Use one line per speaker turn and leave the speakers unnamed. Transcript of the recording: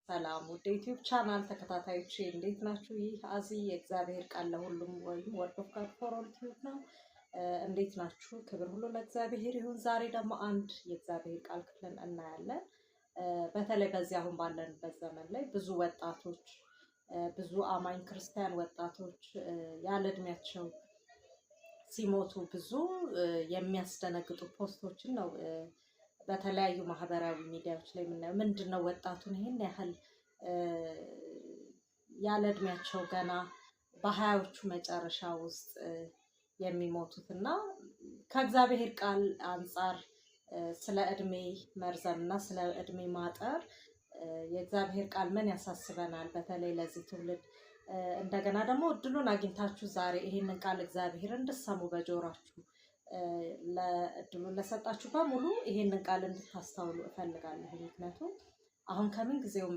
ሰላም ወደ ዩቲዩብ ቻናል ተከታታዮቼ እንዴት ናችሁ? ይህ አዚ የእግዚአብሔር ቃል ለሁሉም ወይም ወርድ ኦፍ ጋድ ፎር ኦል ዩቲዩብ ነው። እንዴት ናችሁ? ክብር ሁሉ ለእግዚአብሔር ይሁን። ዛሬ ደግሞ አንድ የእግዚአብሔር ቃል ክፍልን እናያለን። በተለይ በዚህ አሁን ባለንበት ዘመን ላይ ብዙ ወጣቶች ብዙ አማኝ ክርስቲያን ወጣቶች ያለ እድሜያቸው ሲሞቱ ብዙ የሚያስደነግጡ ፖስቶችን ነው በተለያዩ ማህበራዊ ሚዲያዎች ላይ የምናየው። ምንድነው ወጣቱን ይሄን ያህል ያለ እድሜያቸው ገና በሀያዎቹ መጨረሻ ውስጥ የሚሞቱት እና ከእግዚአብሔር ቃል አንጻር ስለ እድሜ መርዘም እና ስለ እድሜ ማጠር የእግዚአብሔር ቃል ምን ያሳስበናል? በተለይ ለዚህ ትውልድ እንደገና ደግሞ እድሉን አግኝታችሁ ዛሬ ይሄንን ቃል እግዚአብሔር እንድትሰሙ በጆሯችሁ ለእድሉን ለሰጣችሁ በሙሉ ይሄንን ቃል እንድታስተውሉ እፈልጋለሁ። ምክንያቱም አሁን ከምን ጊዜው